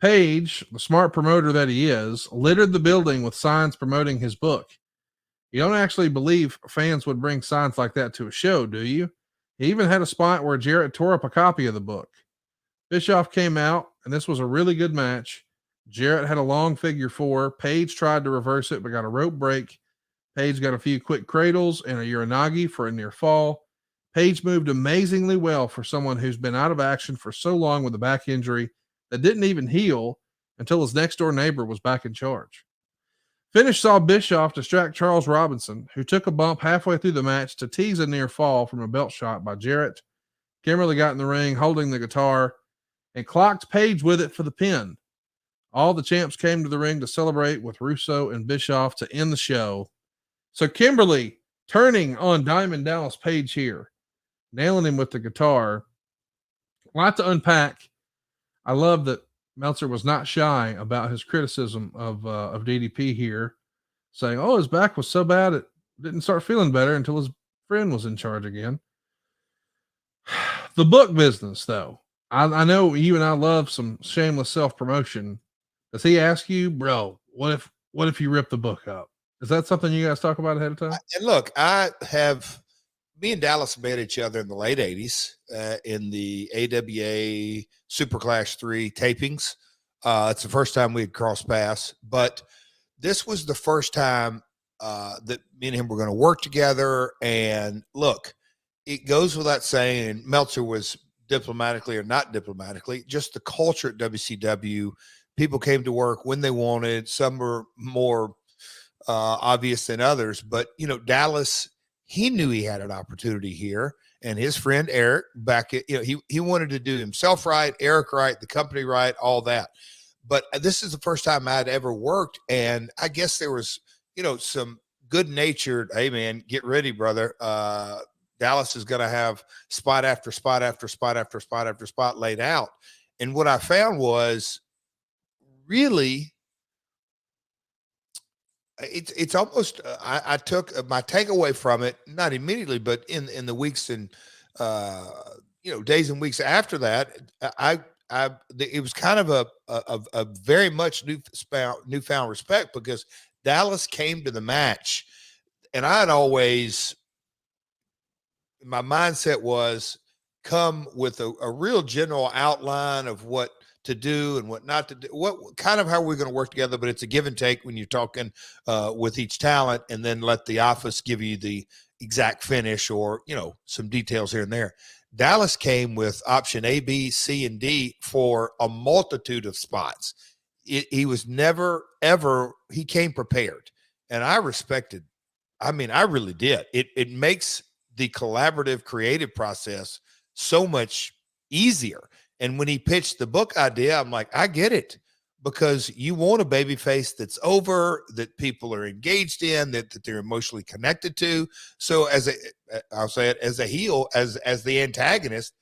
Page, the smart promoter that he is, littered the building with signs promoting his book. You don't actually believe fans would bring signs like that to a show, do you? He even had a spot where Jarrett tore up a copy of the book. Bischoff came out, and this was a really good match. Jarrett had a long figure four. Page tried to reverse it, but got a rope break. Page got a few quick cradles and a uranagi for a near fall. Page moved amazingly well for someone who's been out of action for so long with a back injury that didn't even heal until his next door neighbor was back in charge. Finish saw Bischoff distract Charles Robinson, who took a bump halfway through the match to tease a near fall from a belt shot by Jarrett. Kimberly got in the ring holding the guitar and clocked Page with it for the pin. All the champs came to the ring to celebrate with Russo and Bischoff to end the show. So Kimberly turning on Diamond Dallas Page here, nailing him with the guitar. A lot to unpack. I love that Meltzer was not shy about his criticism of DDP here, saying, "Oh, his back was so bad it didn't start feeling better until his friend was in charge again." The book business, though, I know you and I love some shameless self promotion. Does he ask you, bro? What if you rip the book up? Is that something you guys talk about ahead of time? And look, me and Dallas met each other in the late 80s in the AWA Super Clash 3 tapings. It's the first time we had crossed paths, but this was the first time that me and him were going to work together. And look, it goes without saying, and Meltzer was diplomatically or not diplomatically, just the culture at WCW. People came to work when they wanted. Some were more obvious than others, but Dallas, he knew he had an opportunity here, and his friend Eric back at, he wanted to do himself right, Eric right, the company right, all that. But this is the first time I'd ever worked, and I guess there was, some good-natured, hey man, get ready, brother. Dallas is going to have spot after spot after spot after spot after spot laid out. And what I found was really, it's almost I took my takeaway from it, not immediately, but in the weeks and days and weeks after that, it was kind of a very much newfound respect, because Dallas came to the match, and I had always, my mindset was come with a real general outline of what to do and what not to do, what kind of how we're going to work together, but it's a give and take when you're talking with each talent, and then let the office give you the exact finish or, some details here and there. Dallas came with option A, B, C, and D for a multitude of spots. He was never, ever, he came prepared. And I respected, I really did. It makes the collaborative creative process so much easier. And when he pitched the book idea, I'm like, I get it, because you want a baby face that's over, that people are engaged in, that they're emotionally connected to. So I'll say it, as a heel, as the antagonist,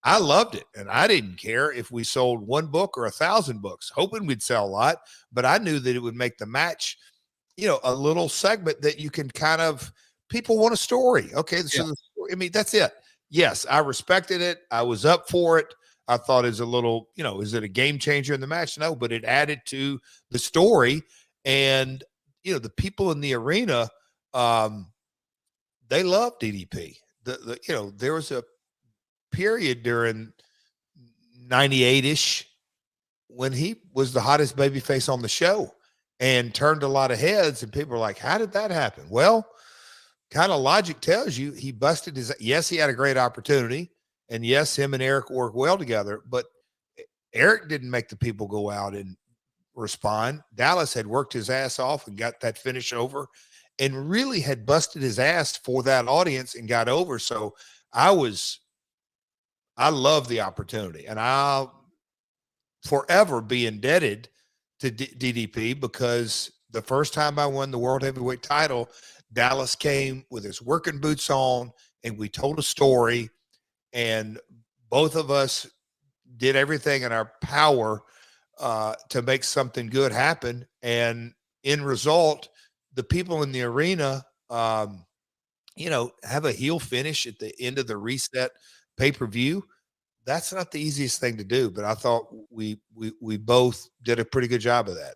I loved it. And I didn't care if we sold one book or 1,000 books, hoping we'd sell a lot, but I knew that it would make the match, a little segment that you can kind of, people want a story. Okay. So that's it. Yes, I respected it. I was up for it. I thought is a little, is it a game changer in the match? No, but it added to the story. And, the people in the arena, they love DDP. There was a period during 98-ish when he was the hottest babyface on the show and turned a lot of heads, and people were like, how did that happen? Well, kind of logic tells you he busted yes, he had a great opportunity. And yes, him and Eric work well together, but Eric didn't make the people go out and respond. Dallas had worked his ass off and got that finish over, and really had busted his ass for that audience and got over. So I love the opportunity, and I'll forever be indebted to DDP, because the first time I won the World Heavyweight title, Dallas came with his working boots on, and we told a story. And both of us did everything in our power to make something good happen. And in result, the people in the arena, have a heel finish at the end of the Reset pay-per-view. that's not the easiest thing to do, but I thought we both did a pretty good job of that.